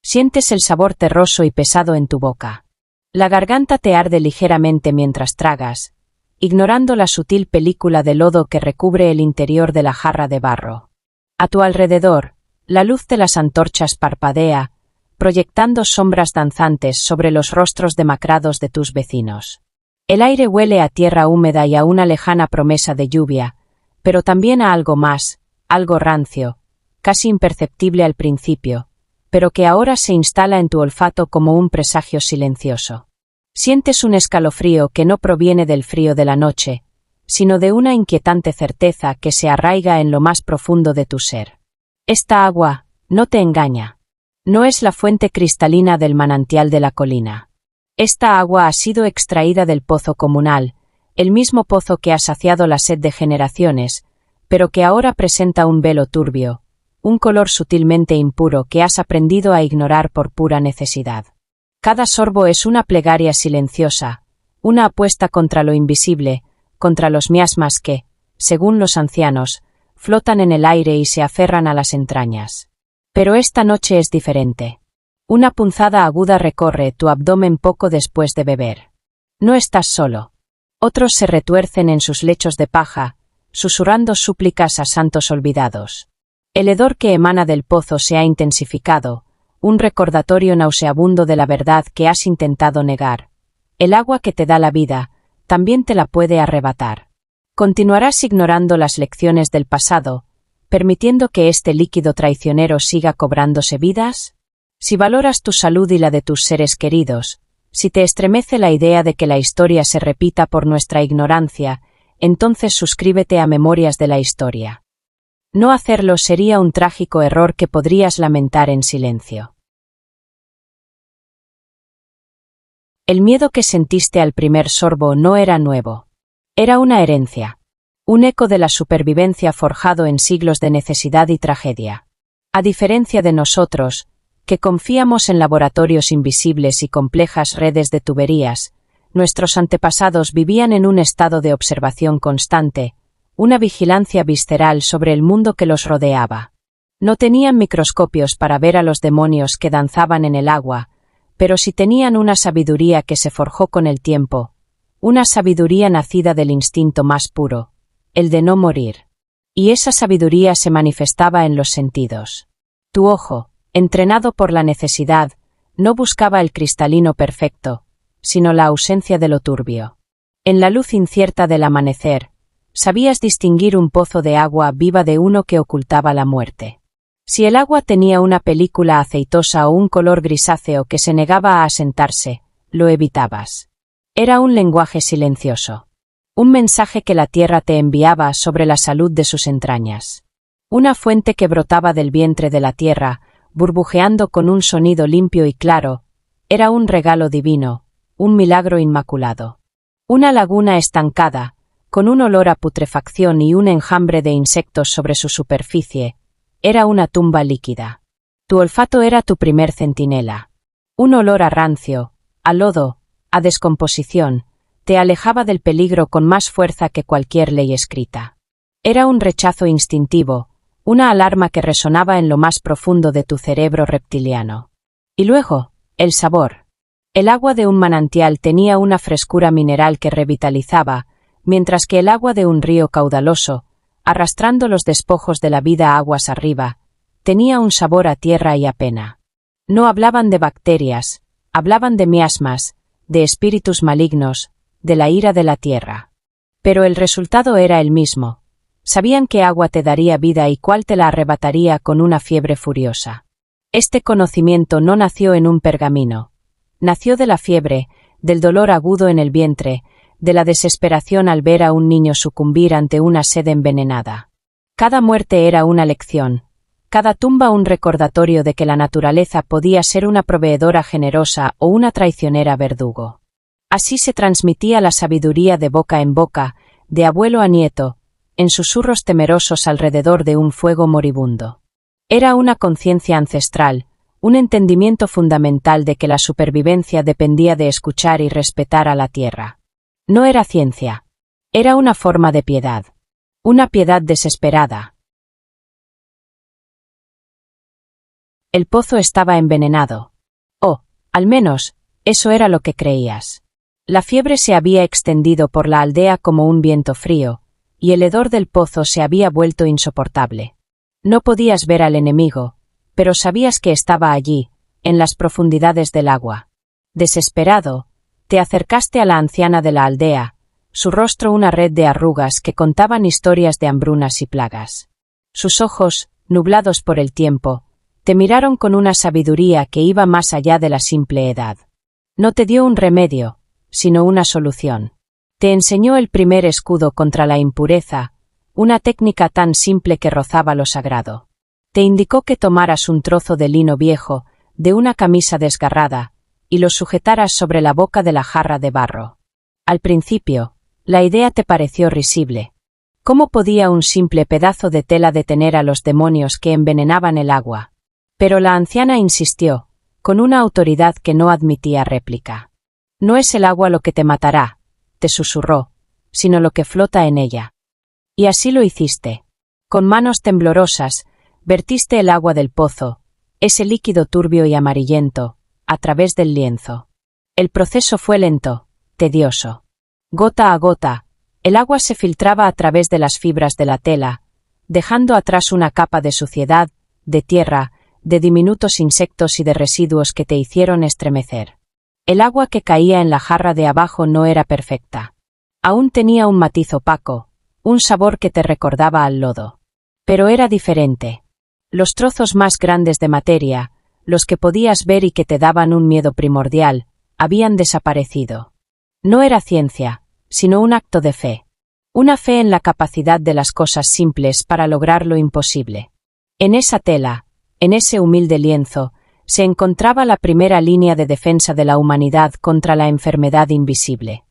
Sientes el sabor terroso y pesado en tu boca. La garganta te arde ligeramente mientras tragas, ignorando la sutil película de lodo que recubre el interior de la jarra de barro. A tu alrededor, la luz de las antorchas parpadea, proyectando sombras danzantes sobre los rostros demacrados de tus vecinos. El aire huele a tierra húmeda y a una lejana promesa de lluvia, pero también a algo más, algo rancio, casi imperceptible al principio, pero que ahora se instala en tu olfato como un presagio silencioso. Sientes un escalofrío que no proviene del frío de la noche, sino de una inquietante certeza que se arraiga en lo más profundo de tu ser. Esta agua no te engaña. No es la fuente cristalina del manantial de la colina. Esta agua ha sido extraída del pozo comunal, el mismo pozo que ha saciado la sed de generaciones, pero que ahora presenta un velo turbio, un color sutilmente impuro que has aprendido a ignorar por pura necesidad. Cada sorbo es una plegaria silenciosa, una apuesta contra lo invisible, contra los miasmas que, según los ancianos, flotan en el aire y se aferran a las entrañas. Pero esta noche es diferente. Una punzada aguda recorre tu abdomen poco después de beber. No estás solo. Otros se retuercen en sus lechos de paja, susurrando súplicas a santos olvidados. El hedor que emana del pozo se ha intensificado, un recordatorio nauseabundo de la verdad que has intentado negar. El agua que te da la vida, también te la puede arrebatar. Continuarás ignorando las lecciones del pasado, permitiendo que este líquido traicionero siga cobrándose vidas? Si valoras tu salud y la de tus seres queridos, si te estremece la idea de que la historia se repita por nuestra ignorancia, entonces suscríbete a Memorias de la Historia. No hacerlo sería un trágico error que podrías lamentar en silencio. El miedo que sentiste al primer sorbo no era nuevo. Era una herencia. Un eco de la supervivencia forjado en siglos de necesidad y tragedia. A diferencia de nosotros, que confiamos en laboratorios invisibles y complejas redes de tuberías, nuestros antepasados vivían en un estado de observación constante, una vigilancia visceral sobre el mundo que los rodeaba. No tenían microscopios para ver a los demonios que danzaban en el agua, pero sí tenían una sabiduría que se forjó con el tiempo, una sabiduría nacida del instinto más puro, el de no morir. Y esa sabiduría se manifestaba en los sentidos. Tu ojo, entrenado por la necesidad, no buscaba el cristalino perfecto, sino la ausencia de lo turbio. En la luz incierta del amanecer, sabías distinguir un pozo de agua viva de uno que ocultaba la muerte. Si el agua tenía una película aceitosa o un color grisáceo que se negaba a asentarse, lo evitabas. Era un lenguaje silencioso. Un mensaje que la tierra te enviaba sobre la salud de sus entrañas. Una fuente que brotaba del vientre de la tierra, burbujeando con un sonido limpio y claro, era un regalo divino, un milagro inmaculado. Una laguna estancada, con un olor a putrefacción y un enjambre de insectos sobre su superficie, era una tumba líquida. Tu olfato era tu primer centinela. Un olor a rancio, a lodo, a descomposición, te alejaba del peligro con más fuerza que cualquier ley escrita. Era un rechazo instintivo, una alarma que resonaba en lo más profundo de tu cerebro reptiliano. Y luego, el sabor. El agua de un manantial tenía una frescura mineral que revitalizaba, mientras que el agua de un río caudaloso, arrastrando los despojos de la vida aguas arriba, tenía un sabor a tierra y a pena. No hablaban de bacterias, hablaban de miasmas, de espíritus malignos, de la ira de la tierra. Pero el resultado era el mismo. Sabían qué agua te daría vida y cuál te la arrebataría con una fiebre furiosa. Este conocimiento no nació en un pergamino. Nació de la fiebre, del dolor agudo en el vientre, de la desesperación al ver a un niño sucumbir ante una sed envenenada. Cada muerte era una lección, cada tumba un recordatorio de que la naturaleza podía ser una proveedora generosa o una traicionera verdugo. Así se transmitía la sabiduría de boca en boca, de abuelo a nieto, en susurros temerosos alrededor de un fuego moribundo. Era una conciencia ancestral, un entendimiento fundamental de que la supervivencia dependía de escuchar y respetar a la tierra. No era ciencia. Era una forma de piedad. Una piedad desesperada. El pozo estaba envenenado. O, al menos, eso era lo que creías. La fiebre se había extendido por la aldea como un viento frío, y el hedor del pozo se había vuelto insoportable. No podías ver al enemigo, pero sabías que estaba allí, en las profundidades del agua. Desesperado, te acercaste a la anciana de la aldea, su rostro una red de arrugas que contaban historias de hambrunas y plagas. Sus ojos, nublados por el tiempo, te miraron con una sabiduría que iba más allá de la simple edad. No te dio un remedio, sino una solución. Te enseñó el primer escudo contra la impureza, una técnica tan simple que rozaba lo sagrado. Te indicó que tomaras un trozo de lino viejo, de una camisa desgarrada, y lo sujetaras sobre la boca de la jarra de barro. Al principio, la idea te pareció risible. ¿Cómo podía un simple pedazo de tela detener a los demonios que envenenaban el agua? Pero la anciana insistió, con una autoridad que no admitía réplica. No es el agua lo que te matará, te susurró, sino lo que flota en ella. Y así lo hiciste. Con manos temblorosas, vertiste el agua del pozo, ese líquido turbio y amarillento, a través del lienzo. El proceso fue lento, tedioso. Gota a gota, el agua se filtraba a través de las fibras de la tela, dejando atrás una capa de suciedad, de tierra, de diminutos insectos y de residuos que te hicieron estremecer. El agua que caía en la jarra de abajo no era perfecta. Aún tenía un matiz opaco, un sabor que te recordaba al lodo. Pero era diferente. Los trozos más grandes de materia, los que podías ver y que te daban un miedo primordial, habían desaparecido. No era ciencia, sino un acto de fe. Una fe en la capacidad de las cosas simples para lograr lo imposible. En esa tela, en ese humilde lienzo, se encontraba la primera línea de defensa de la humanidad contra la enfermedad invisible.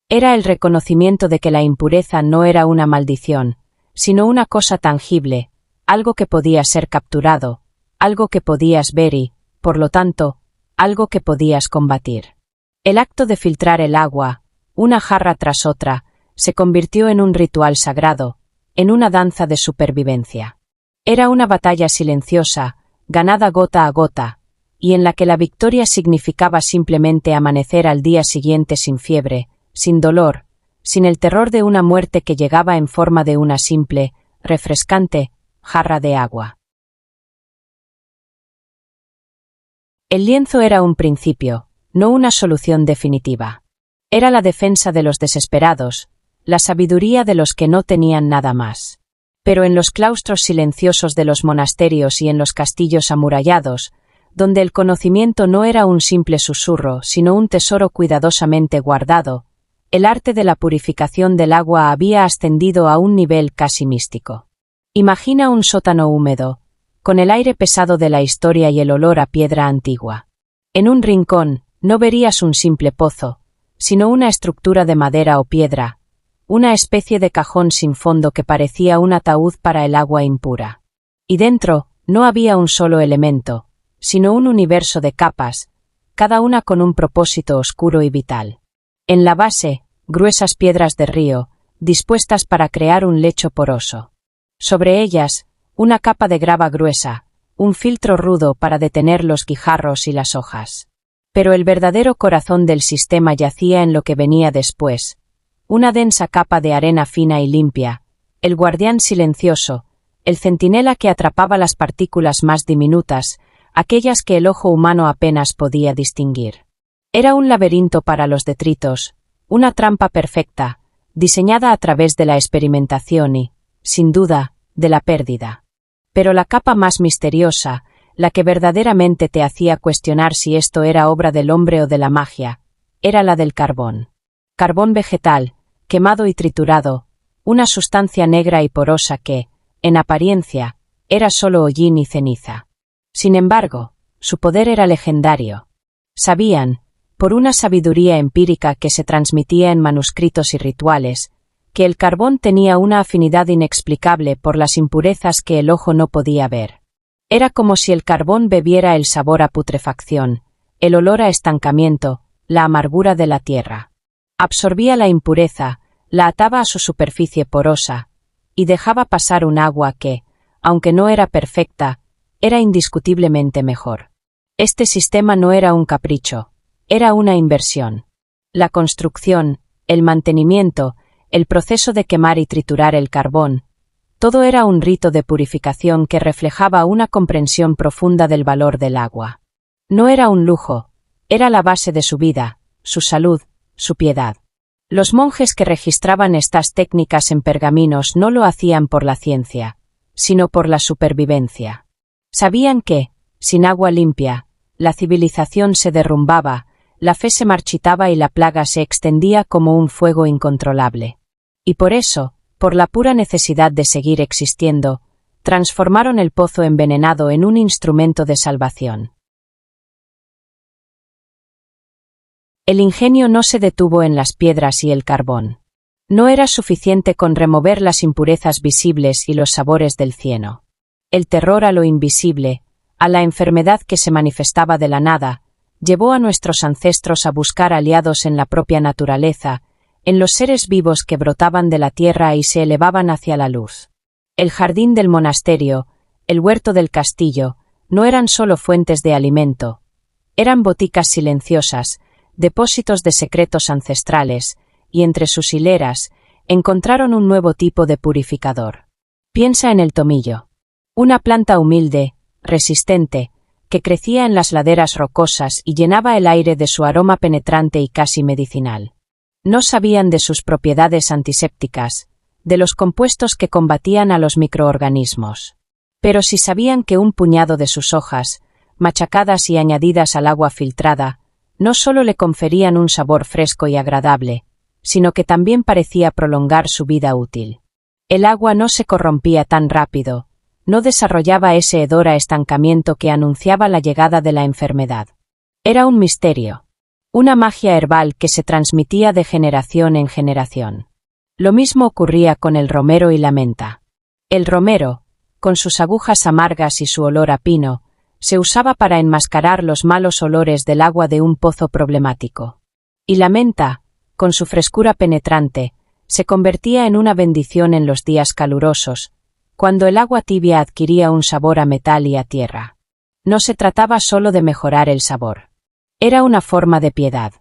Era el reconocimiento de que la impureza no era una maldición, sino una cosa tangible, algo que podía ser capturado, algo que podías ver y, por lo tanto, algo que podías combatir. El acto de filtrar el agua, una jarra tras otra, se convirtió en un ritual sagrado, en una danza de supervivencia. Era una batalla silenciosa, ganada gota a gota, y en la que la victoria significaba simplemente amanecer al día siguiente sin fiebre, sin dolor, sin el terror de una muerte que llegaba en forma de una simple, refrescante, jarra de agua. El lienzo era un principio, no una solución definitiva. Era la defensa de los desesperados, la sabiduría de los que no tenían nada más. Pero en los claustros silenciosos de los monasterios y en los castillos amurallados, donde el conocimiento no era un simple susurro, sino un tesoro cuidadosamente guardado, el arte de la purificación del agua había ascendido a un nivel casi místico. Imagina un sótano húmedo, con el aire pesado de la historia y el olor a piedra antigua. En un rincón, no verías un simple pozo, sino una estructura de madera o piedra, una especie de cajón sin fondo que parecía un ataúd para el agua impura. Y dentro, no había un solo elemento, sino un universo de capas, cada una con un propósito oscuro y vital. En la base, gruesas piedras de río, dispuestas para crear un lecho poroso. Sobre ellas, una capa de grava gruesa, un filtro rudo para detener los guijarros y las hojas. Pero el verdadero corazón del sistema yacía en lo que venía después, una densa capa de arena fina y limpia, el guardián silencioso, el centinela que atrapaba las partículas más diminutas, aquellas que el ojo humano apenas podía distinguir. Era un laberinto para los detritos, una trampa perfecta, diseñada a través de la experimentación y, sin duda, de la pérdida. Pero la capa más misteriosa, la que verdaderamente te hacía cuestionar si esto era obra del hombre o de la magia, era la del carbón. Carbón vegetal, quemado y triturado, una sustancia negra y porosa que, en apariencia, era solo hollín y ceniza. Sin embargo, su poder era legendario. Sabían, por una sabiduría empírica que se transmitía en manuscritos y rituales, que el carbón tenía una afinidad inexplicable por las impurezas que el ojo no podía ver. Era como si el carbón bebiera el sabor a putrefacción, el olor a estancamiento, la amargura de la tierra. Absorbía la impureza, la ataba a su superficie porosa, y dejaba pasar un agua que, aunque no era perfecta, era indiscutiblemente mejor. Este sistema no era un capricho, era una inversión. La construcción, el mantenimiento, el proceso de quemar y triturar el carbón, todo era un rito de purificación que reflejaba una comprensión profunda del valor del agua. No era un lujo, era la base de su vida, su salud, su piedad. Los monjes que registraban estas técnicas en pergaminos no lo hacían por la ciencia, sino por la supervivencia. Sabían que, sin agua limpia, la civilización se derrumbaba, la fe se marchitaba y la plaga se extendía como un fuego incontrolable. Y por eso, por la pura necesidad de seguir existiendo, transformaron el pozo envenenado en un instrumento de salvación. El ingenio no se detuvo en las piedras y el carbón. No era suficiente con remover las impurezas visibles y los sabores del cieno. El terror a lo invisible, a la enfermedad que se manifestaba de la nada, llevó a nuestros ancestros a buscar aliados en la propia naturaleza, en los seres vivos que brotaban de la tierra y se elevaban hacia la luz. El jardín del monasterio, el huerto del castillo, no eran solo fuentes de alimento, eran boticas silenciosas, depósitos de secretos ancestrales, y entre sus hileras encontraron un nuevo tipo de purificador. Piensa en el tomillo. Una planta humilde, resistente, que crecía en las laderas rocosas y llenaba el aire de su aroma penetrante y casi medicinal. No sabían de sus propiedades antisépticas, de los compuestos que combatían a los microorganismos. Pero sí sabían que un puñado de sus hojas, machacadas y añadidas al agua filtrada, no solo le conferían un sabor fresco y agradable, sino que también parecía prolongar su vida útil. El agua no se corrompía tan rápido, no desarrollaba ese hedor a estancamiento que anunciaba la llegada de la enfermedad. Era un misterio, una magia herbal que se transmitía de generación en generación. Lo mismo ocurría con el romero y la menta. El romero, con sus agujas amargas y su olor a pino, se usaba para enmascarar los malos olores del agua de un pozo problemático. Y la menta, con su frescura penetrante, se convertía en una bendición en los días calurosos, cuando el agua tibia adquiría un sabor a metal y a tierra. No se trataba solo de mejorar el sabor. Era una forma de piedad.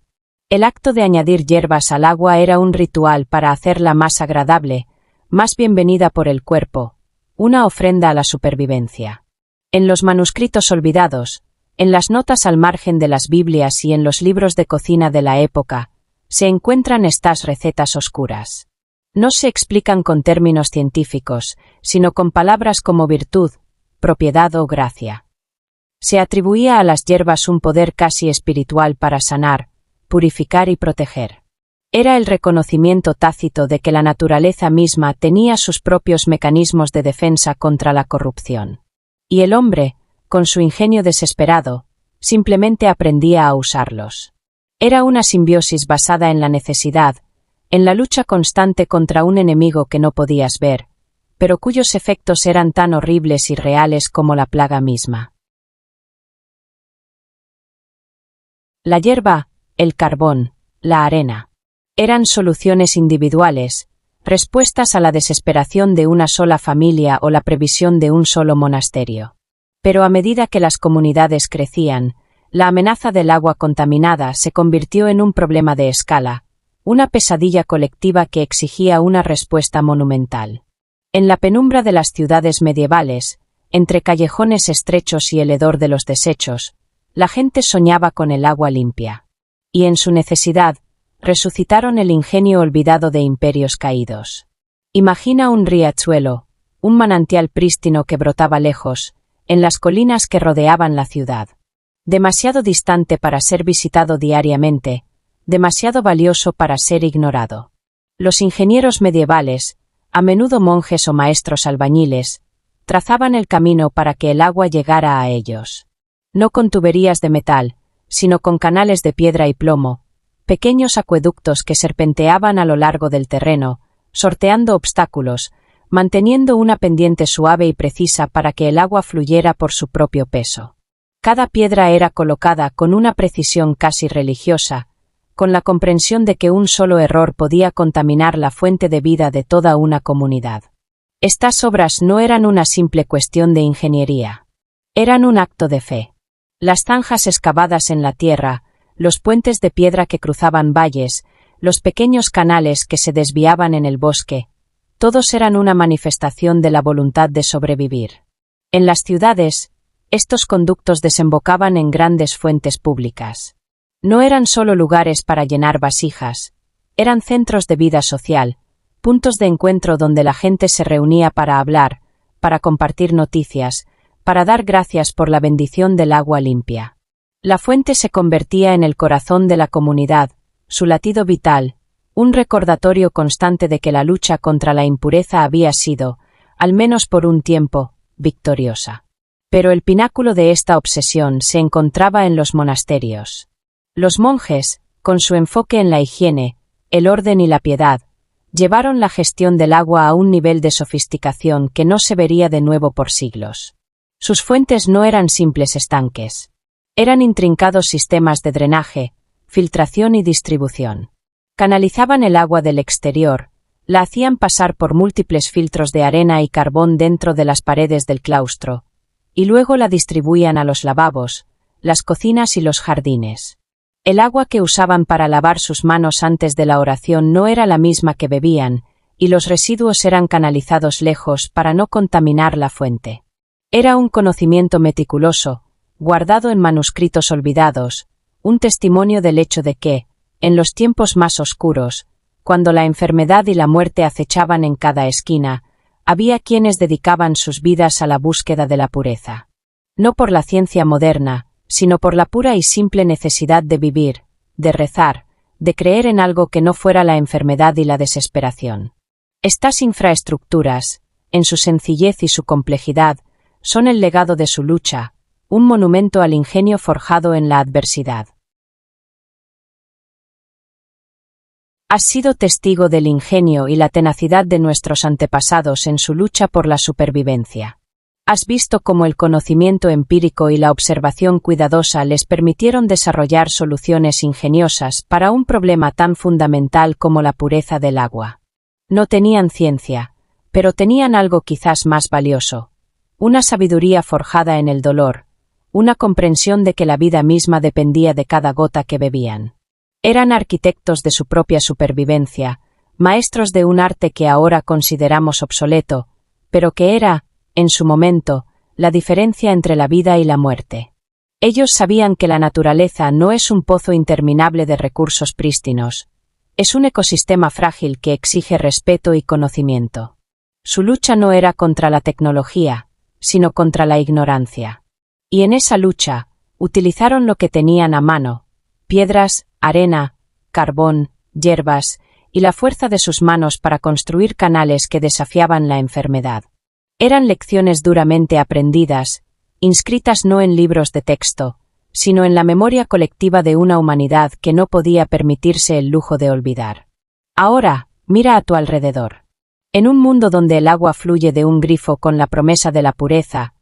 El acto de añadir hierbas al agua era un ritual para hacerla más agradable, más bienvenida por el cuerpo, una ofrenda a la supervivencia. En los manuscritos olvidados, en las notas al margen de las Biblias y en los libros de cocina de la época, se encuentran estas recetas oscuras. No se explican con términos científicos, sino con palabras como virtud, propiedad o gracia. Se atribuía a las hierbas un poder casi espiritual para sanar, purificar y proteger. Era el reconocimiento tácito de que la naturaleza misma tenía sus propios mecanismos de defensa contra la corrupción. Y el hombre, con su ingenio desesperado, simplemente aprendía a usarlos. Era una simbiosis basada en la necesidad, en la lucha constante contra un enemigo que no podías ver, pero cuyos efectos eran tan horribles y reales como la plaga misma. La hierba, el carbón, la arena. Eran soluciones individuales, respuestas a la desesperación de una sola familia o la previsión de un solo monasterio. Pero a medida que las comunidades crecían, la amenaza del agua contaminada se convirtió en un problema de escala, una pesadilla colectiva que exigía una respuesta monumental. En la penumbra de las ciudades medievales, entre callejones estrechos y el hedor de los desechos, la gente soñaba con el agua limpia. Y en su necesidad, resucitaron el ingenio olvidado de imperios caídos. Imagina un riachuelo, un manantial prístino que brotaba lejos, en las colinas que rodeaban la ciudad. Demasiado distante para ser visitado diariamente, demasiado valioso para ser ignorado. Los ingenieros medievales, a menudo monjes o maestros albañiles, trazaban el camino para que el agua llegara a ellos. No con tuberías de metal, sino con canales de piedra y plomo, pequeños acueductos que serpenteaban a lo largo del terreno, sorteando obstáculos, manteniendo una pendiente suave y precisa para que el agua fluyera por su propio peso. Cada piedra era colocada con una precisión casi religiosa, con la comprensión de que un solo error podía contaminar la fuente de vida de toda una comunidad. Estas obras no eran una simple cuestión de ingeniería. Eran un acto de fe. Las zanjas excavadas en la tierra, los puentes de piedra que cruzaban valles, los pequeños canales que se desviaban en el bosque, todos eran una manifestación de la voluntad de sobrevivir. En las ciudades, estos conductos desembocaban en grandes fuentes públicas. No eran solo lugares para llenar vasijas, eran centros de vida social, puntos de encuentro donde la gente se reunía para hablar, para compartir noticias, para dar gracias por la bendición del agua limpia. La fuente se convertía en el corazón de la comunidad, su latido vital, un recordatorio constante de que la lucha contra la impureza había sido, al menos por un tiempo, victoriosa. Pero el pináculo de esta obsesión se encontraba en los monasterios. Los monjes, con su enfoque en la higiene, el orden y la piedad, llevaron la gestión del agua a un nivel de sofisticación que no se vería de nuevo por siglos. Sus fuentes no eran simples estanques. Eran intrincados sistemas de drenaje, filtración y distribución. Canalizaban el agua del exterior, la hacían pasar por múltiples filtros de arena y carbón dentro de las paredes del claustro, y luego la distribuían a los lavabos, las cocinas y los jardines. El agua que usaban para lavar sus manos antes de la oración no era la misma que bebían, y los residuos eran canalizados lejos para no contaminar la fuente. Era un conocimiento meticuloso, guardado en manuscritos olvidados, un testimonio del hecho de que, en los tiempos más oscuros, cuando la enfermedad y la muerte acechaban en cada esquina, había quienes dedicaban sus vidas a la búsqueda de la pureza. No por la ciencia moderna, sino por la pura y simple necesidad de vivir, de rezar, de creer en algo que no fuera la enfermedad y la desesperación. Estas infraestructuras, en su sencillez y su complejidad, son el legado de su lucha, un monumento al ingenio forjado en la adversidad. Has sido testigo del ingenio y la tenacidad de nuestros antepasados en su lucha por la supervivencia. Has visto cómo el conocimiento empírico y la observación cuidadosa les permitieron desarrollar soluciones ingeniosas para un problema tan fundamental como la pureza del agua. No tenían ciencia, pero tenían algo quizás más valioso, una sabiduría forjada en el dolor, una comprensión de que la vida misma dependía de cada gota que bebían. Eran arquitectos de su propia supervivencia, maestros de un arte que ahora consideramos obsoleto, pero que era, en su momento, la diferencia entre la vida y la muerte. Ellos sabían que la naturaleza no es un pozo interminable de recursos prístinos, es un ecosistema frágil que exige respeto y conocimiento. Su lucha no era contra la tecnología, sino contra la ignorancia. Y en esa lucha, utilizaron lo que tenían a mano: piedras, arena, carbón, hierbas, y la fuerza de sus manos para construir canales que desafiaban la enfermedad. Eran lecciones duramente aprendidas, inscritas no en libros de texto, sino en la memoria colectiva de una humanidad que no podía permitirse el lujo de olvidar. Ahora, mira a tu alrededor. En un mundo donde el agua fluye de un grifo con la promesa de la pureza,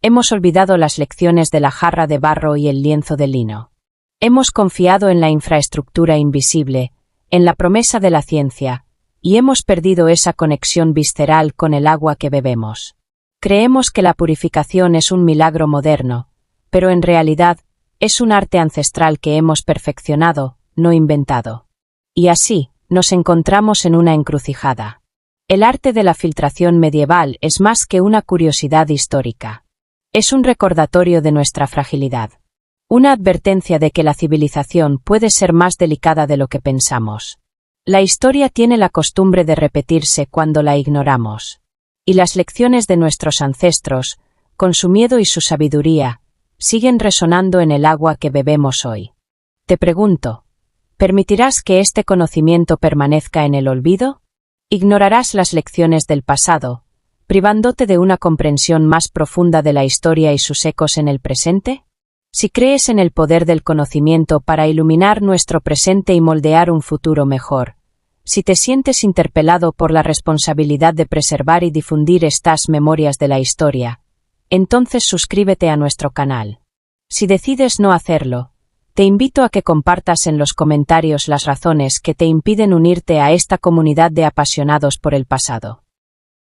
hemos olvidado las lecciones de la jarra de barro y el lienzo de lino. Hemos confiado en la infraestructura invisible, en la promesa de la ciencia, y hemos perdido esa conexión visceral con el agua que bebemos. Creemos que la purificación es un milagro moderno, pero en realidad es un arte ancestral que hemos perfeccionado, no inventado. Y así, nos encontramos en una encrucijada. El arte de la filtración medieval es más que una curiosidad histórica. Es un recordatorio de nuestra fragilidad. Una advertencia de que la civilización puede ser más delicada de lo que pensamos. La historia tiene la costumbre de repetirse cuando la ignoramos. Y las lecciones de nuestros ancestros, con su miedo y su sabiduría, siguen resonando en el agua que bebemos hoy. Te pregunto, ¿permitirás que este conocimiento permanezca en el olvido? ¿Ignorarás las lecciones del pasado, privándote de una comprensión más profunda de la historia y sus ecos en el presente? Si crees en el poder del conocimiento para iluminar nuestro presente y moldear un futuro mejor, si te sientes interpelado por la responsabilidad de preservar y difundir estas memorias de la historia, entonces suscríbete a nuestro canal. Si decides no hacerlo, te invito a que compartas en los comentarios las razones que te impiden unirte a esta comunidad de apasionados por el pasado.